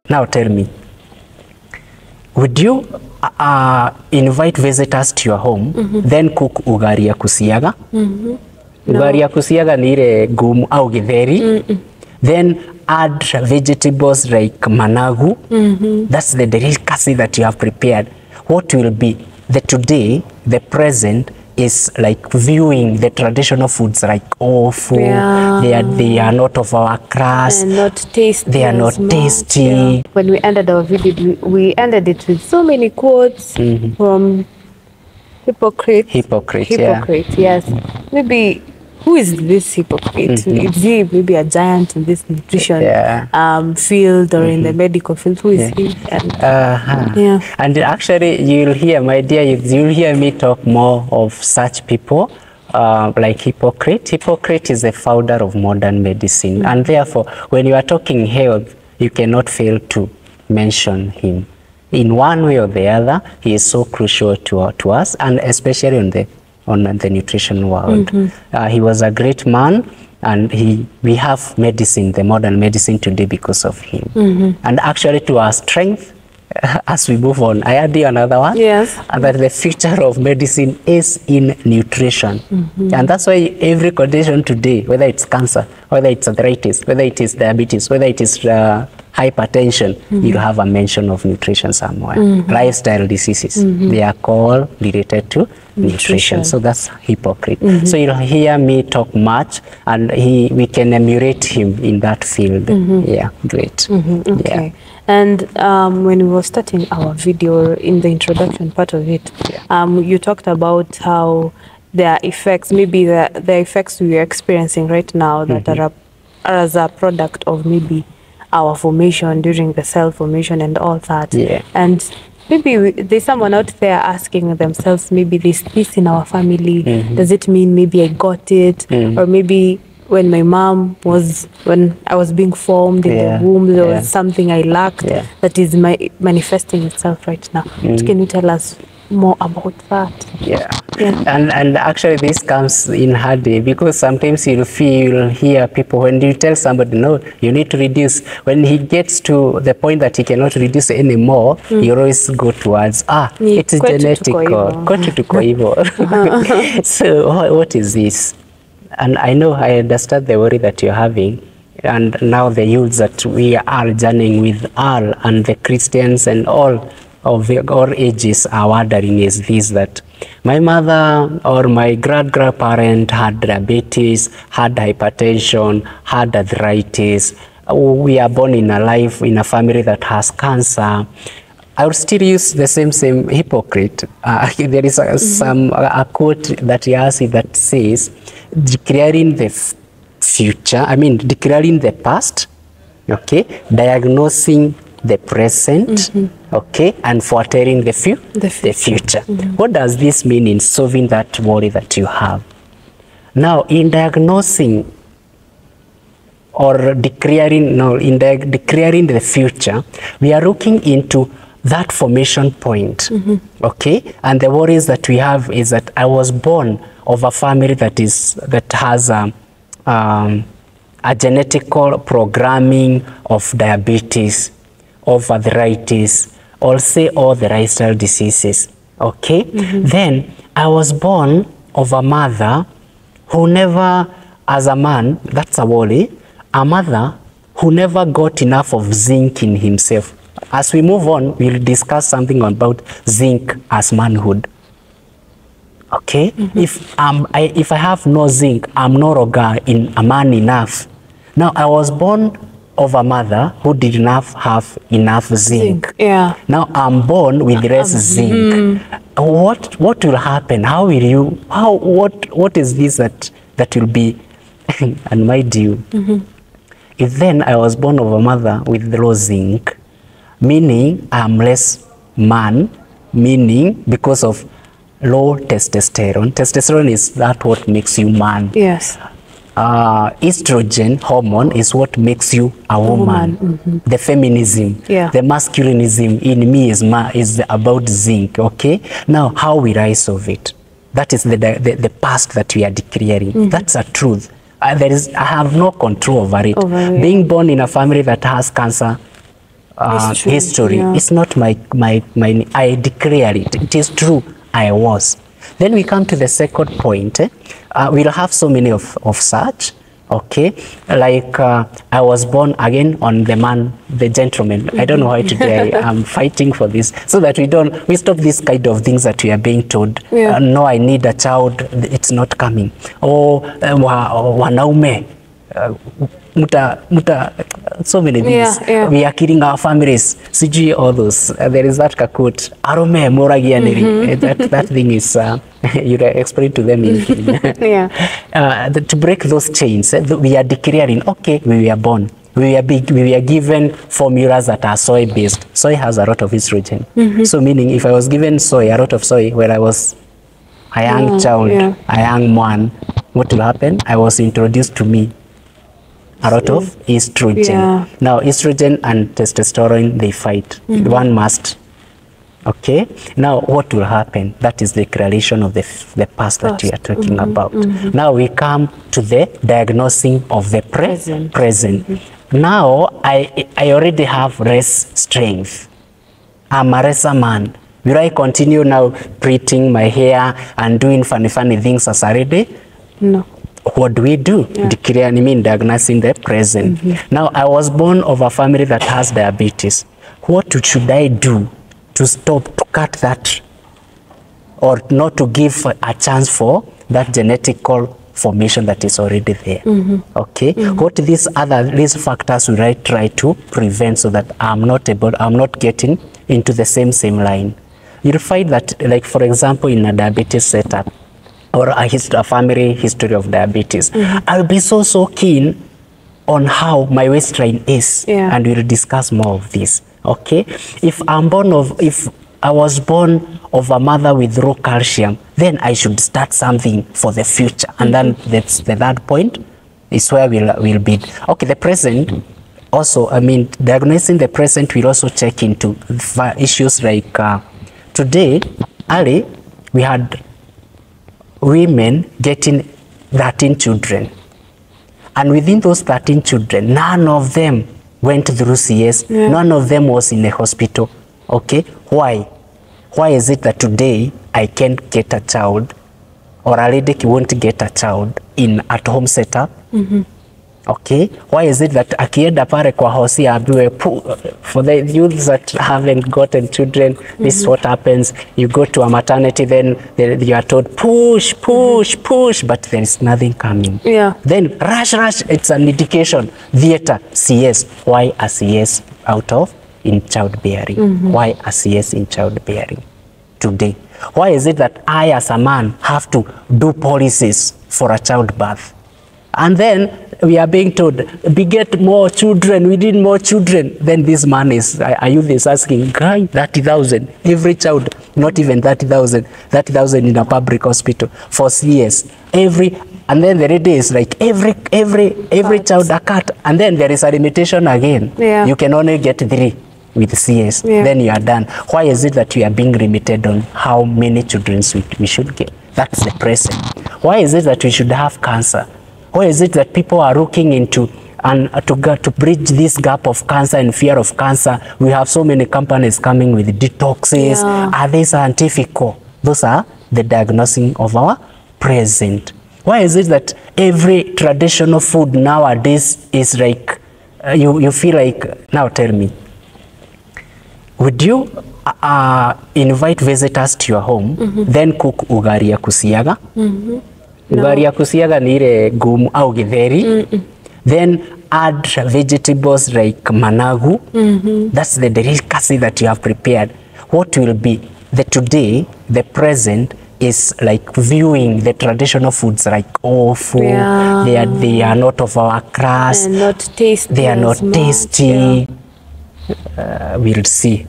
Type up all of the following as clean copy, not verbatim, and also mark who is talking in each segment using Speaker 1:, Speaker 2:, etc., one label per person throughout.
Speaker 1: Now tell me, would you invite visitors to your home, then cook ugari ya kusiaga? Ugari ya kusiaga ni ile gumu au githeri. Then add vegetables like managu. That's the delicacy that you have prepared. What will be today, the present, is like viewing the traditional foods like awful. They are not of our class.
Speaker 2: And not tasty.
Speaker 1: They are not tasty.
Speaker 2: Yeah. When we ended our video, we ended it with so many quotes from Hypocrite.
Speaker 1: Hypocrite,
Speaker 2: yes. Maybe, who is this hypocrite? Is he maybe a giant in this nutrition field or in the medical field? Who is he? And,
Speaker 1: and actually, you'll hear, my dear, you'll hear me talk more of such people like Hypocrite. Hypocrite is the founder of modern medicine. And therefore, when you are talking health, you cannot fail to mention him. In one way or the other, he is so crucial to us, and especially on the nutrition world. He was a great man, and we have medicine, the modern medicine today, because of him. And actually, to our strength, as we move on, I add you another one.
Speaker 2: Yes.
Speaker 1: And that the future of medicine is in nutrition. And that's why every condition today, whether it's cancer, whether it's arthritis, whether it is diabetes, whether it is hypertension, you have a mention of nutrition somewhere. Lifestyle diseases, they are all related to nutrition. So that's Hypocrite. So you'll hear me talk much, and we can emulate him in that field. Yeah, great.
Speaker 2: Okay. And when we were starting our video, in the introduction part of it, you talked about how there are effects, maybe the effects we are experiencing right now that are as a product of maybe our formation during the cell formation and all that. And maybe there's someone out there asking themselves, maybe there's this in our family. Does it mean maybe I got it? Or maybe when my mom when I was being formed in the womb, there was something I lacked that is manifesting itself right now. Can you tell us more about that? And
Speaker 1: actually this comes in handy, because sometimes you'll hear people, when you tell somebody, no, you need to reduce, when he gets to the point that he cannot reduce anymore, you always go towards, it is genetical. So what is this? And I know, I understand the worry that you're having, and now the youths that we are journeying with all, and the Christians and all of all ages are wondering, is this that my mother or my grandparent had diabetes, had hypertension, had arthritis. We are born in a family that has cancer. I would still use the same Hypocrite. There is a quote that he has that says, declaring the future, declaring the past, okay, diagnosing the present, okay, and foretelling the future. What does this mean in solving that worry that you have? Now, in diagnosing or declaring the future, we are looking into that formation point, okay? And the worries that we have is that I was born of a family that has a genetical programming of diabetes, of arthritis, or say all the lifestyle diseases, okay? Then I was born of a mother who never, as a man, that's a worry, a mother who never got enough of zinc in himself. As we move on, we'll discuss something about zinc as manhood. Okay? If I have no zinc, I'm no longer a man enough. Now, I was born of a mother who did not have enough zinc. Now, I'm born with less zinc. What will happen? What is this that will be? And mind you, if then I was born of a mother with low zinc, meaning I'm less man, meaning because of low testosterone. Testosterone is that what makes you man.
Speaker 2: Yes.
Speaker 1: Estrogen hormone is what makes you a woman. The feminism, the masculinism in me is about zinc, okay? Now, how will I solve it? That is the past that we are declaring. That's a truth. I have no control over it. Being born in a family that has cancer, history.
Speaker 2: Yeah.
Speaker 1: It's not my, I declare it. It is true, I was. Then we come to the second point. We'll have so many of such. Okay, like I was born again on the gentleman. I don't know why today I am fighting for this, so that we stop this kind of things that we are being told.
Speaker 2: Yeah.
Speaker 1: No, I need a child, it's not coming. Or wanaume. So many things.
Speaker 2: Yeah.
Speaker 1: We are killing our families. CG, all those. There is that kakut. Arome moragianeri. That thing is, you explain to them in
Speaker 2: Yeah.
Speaker 1: to break those chains. We are declaring, okay, we were born. We were given formulas that are soy based. Soy has a lot of estrogen. So meaning, if I was given soy, a lot of soy, when I was a young child, a young man, what will happen? I was introduced to me a lot of estrogen.
Speaker 2: Yeah.
Speaker 1: Now, estrogen and testosterone, they fight. One must. Okay. Now, what will happen? That is the declaration of the past that we are talking about. Now, we come to the diagnosing of the present. Now, I already have less strength. I'm a lesser man. Will I continue now treating my hair and doing funny things as a lady?
Speaker 2: No.
Speaker 1: What do we do? Diagnosing the present. Now, I was born of a family that has diabetes. What should I do to stop, to cut that, or not to give a chance for that genetical formation that is already there? Okay. What these risk factors will I try to prevent, so that I'm not getting into the same line? You'll find that, like, for example, in a diabetes setup, or a family history of diabetes, I'll be so keen on how my waistline is, and we'll discuss more of this. Okay, if I was born of a mother with low calcium, then I should start something for the future, and then that's the third point is where we'll be. Okay, the present also, diagnosing the present will also check into issues like today, early, we had women getting 13 children. And within those 13 children, none of them went through CS. None of them was in a hospital. Okay? Why? Why is it that today I can't get a child, or a lady won't get a child in at-home setup? Okay? Why is it that akienda pare kwa hosi abiwe, for the youths that haven't gotten children, this is what happens. You go to a maternity, then you are told push, but there is nothing coming. Then rush, it's an indication. Theater, CS. Why a CS in childbearing? Why a CS in childbearing today? Why is it that I as a man have to do policies for a childbirth? And then we are being told, beget more children, we need more children. Then this man is, a youth is asking, guy, 30,000, every child, not even 30,000, 30,000 in a public hospital for CS. And then the lady is like, every child a cut. And then there is a limitation again. You can only get 3 with CS. Then you are done. Why is it that we are being limited on how many children we should get? That's the present. Why is it that we should have cancer? Why is it that people are looking into, and to bridge this gap of cancer and fear of cancer, we have so many companies coming with detoxes. Are they scientific? Those are the diagnosing of our present. Why is it that every traditional food nowadays is like, you feel like, now tell me, would you invite visitors to your home, then cook ugari ya kusiaga? Ugari ya kusiaga ni ile gumu au githeri. Then add vegetables like managu. That's the delicacy that you have prepared. What will be today, the present is like viewing the traditional foods like awful. They are not of our class.
Speaker 2: And not tasty.
Speaker 1: They are not tasty. We'll see.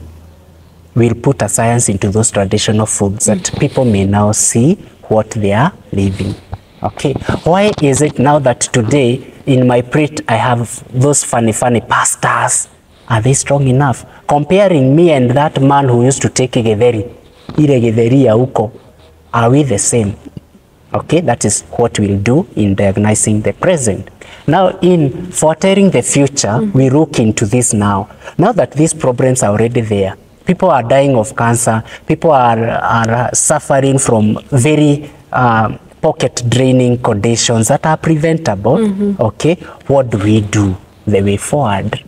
Speaker 1: We'll put a science into those traditional foods that people may now see what they are living. Okay, why is it now that today in my plate I have those funny pastas? Are they strong enough? Comparing me and that man who used to take githeri, ile githeri ya huko, are we the same? Okay, that is what we'll do in diagnosing the present. Now, in foretelling the future, we look into this now. Now that these problems are already there, people are dying of cancer, people are suffering from very pocket draining conditions that are preventable. Okay, what do we do the way forward?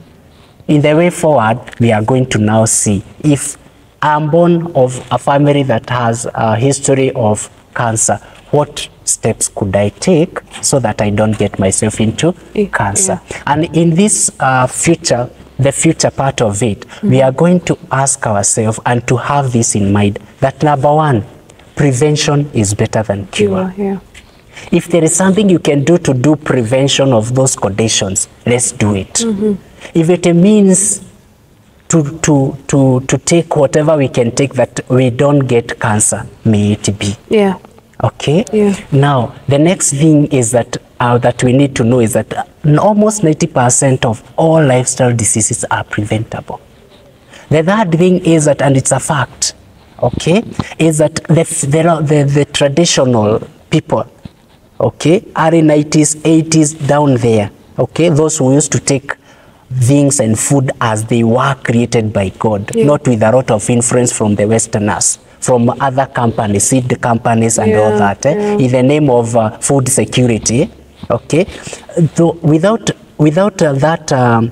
Speaker 1: In the way forward, we are going to now see if I'm born of a family that has a history of cancer, what steps could I take so that I don't get myself into cancer?
Speaker 2: Yeah.
Speaker 1: And in this future, the future part of it, we are going to ask ourselves and to have this in mind, that number one, prevention is better than cure.
Speaker 2: Yeah.
Speaker 1: If there is something you can do to do prevention of those conditions, let's do it. If it means to take whatever we can take that we don't get cancer, may it be.
Speaker 2: Yeah.
Speaker 1: Okay?
Speaker 2: Yeah.
Speaker 1: Now, the next thing is that that we need to know is that almost 90% of all lifestyle diseases are preventable. The third thing is that, and it's a fact, okay, is that the traditional people, okay, early 90s, 80s, down there, okay, those who used to take things and food as they were created by God, not with a lot of influence from the Westerners, from other companies, seed companies and all that, in the name of food security, okay. Though without that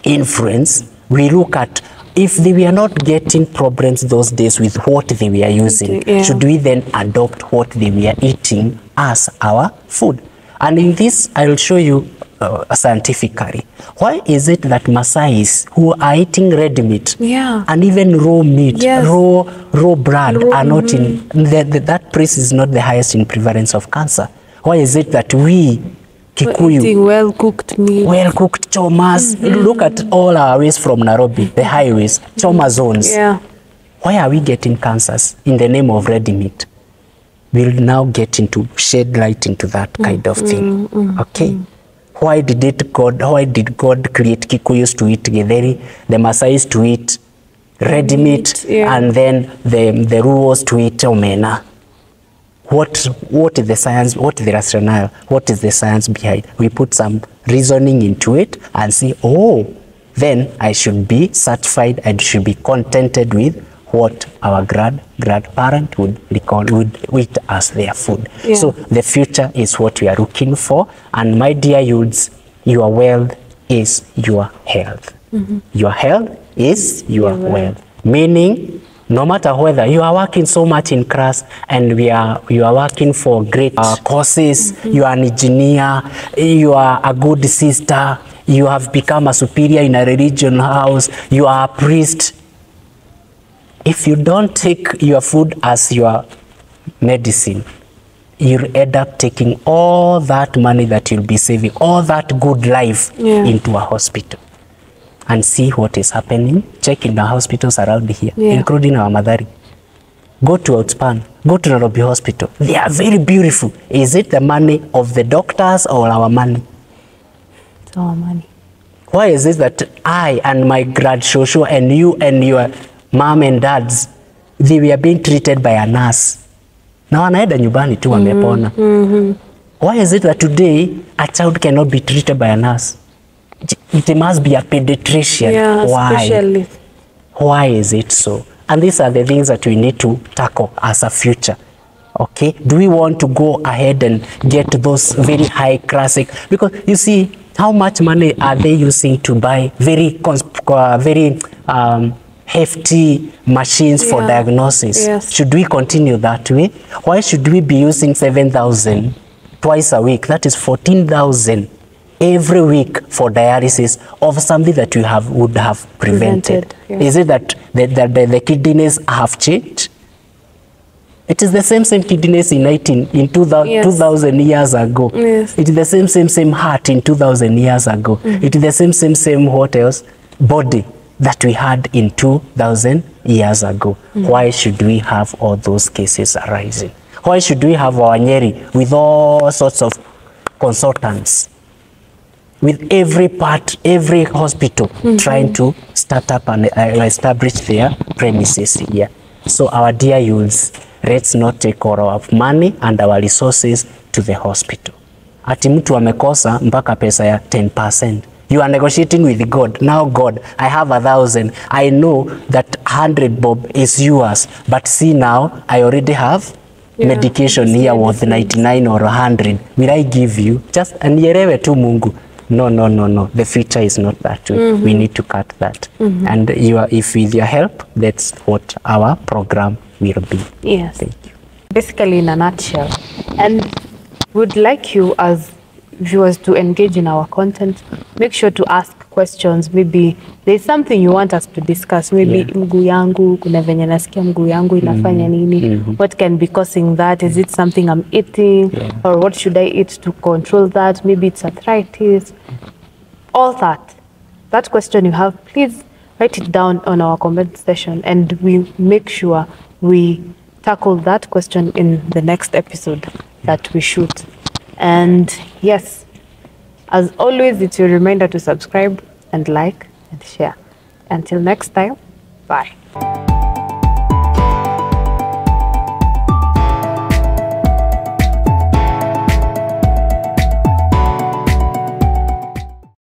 Speaker 1: influence, we look at if they were not getting problems those days with what they were using, should we then adopt what they were eating as our food? And in this, I will show you scientifically. Why is it that Maasais who are eating red meat and even raw meat, raw blood are not in, that place is not the highest in prevalence of cancer? Why is it that we, Kikuyu,
Speaker 2: eating well-cooked meat,
Speaker 1: well-cooked chomas, look at all our ways from Nairobi, the highways, choma zones. Why are we getting cancers in the name of red meat? We'll now get into, shed light into that kind of thing. Okay? Why did God create Kikuyus to eat githeri, the Maasais to eat red meat, and then the Luos to eat omena? What is the science, what is the rationale, what is the science behind? We put some reasoning into it and see, oh, then I should be satisfied and should be contented with what our grandparent would eat as their food. So the future is what we are looking for, and my dear youths, your wealth is your health. Your health is your wealth. Meaning, no matter whether you are working so much in class and you are working for great courses, you are an engineer, you are a good sister, you have become a superior in a religion house, you are a priest. If you don't take your food as your medicine, you'll end up taking all that money that you'll be saving, all that good life into a hospital. And see what is happening. Check in the hospitals around here, including our Madari. Go to Outspan, go to Nairobi Hospital. They are very beautiful. Is it the money of the doctors or our money?
Speaker 2: It's our money.
Speaker 1: Why is it that I and my grad shosho and you and your mom and dads, they were being treated by a nurse? Na wanaenda nyumbani tu wamepona. Why is it that today a child cannot be treated by a nurse? It must be a pediatrician. Why? Why is it so? And these are the things that we need to tackle as a future. Okay? Do we want to go ahead and get those very high classic? Because you see, how much money are they using to buy very hefty machines for diagnosis? Should we continue that way? Why should we be using 7,000 twice a week? That is 14,000 every week for dialysis of something that we would have prevented. Is it that the kidneys have changed? It is the same kidneys in 2000 years ago. It is the same heart in 2000 years ago. It is the same what else? Body that we had in 2000 years ago. Why should we have all those cases arising? Why should we have our Nyeri with all sorts of consultants, with every hospital trying to start up and establish their premises here? So our dear youths, let's not take all our money and our resources to the hospital. Ati mtu amekosa mpaka pesa ya 10%. You are negotiating with God. Now God, I have 1,000. I know that 100 bob is yours. But see now, I already have medication here worth 99 or 100. Will I give you? Just anielewe tu Mungu. No, no, no, no. The future is not that way. We need to cut that. And if with your help, that's what our program will be.
Speaker 2: Yes.
Speaker 1: Thank you.
Speaker 2: Basically, in a nutshell. And would like you as viewers to engage in our content. Make sure to ask questions. Maybe there's something you want us to discuss. Maybe mguu yangu, kuna venye nasikia mguu yangu inafanya nini? What can be causing that? Is it something I'm eating? Or what should I eat to control that? Maybe it's arthritis. All that. That question you have, please write it down on our comment section and we make sure we tackle that question in the next episode that we shoot. And yes, as always, it's your reminder to subscribe and like and share. Until next time, bye.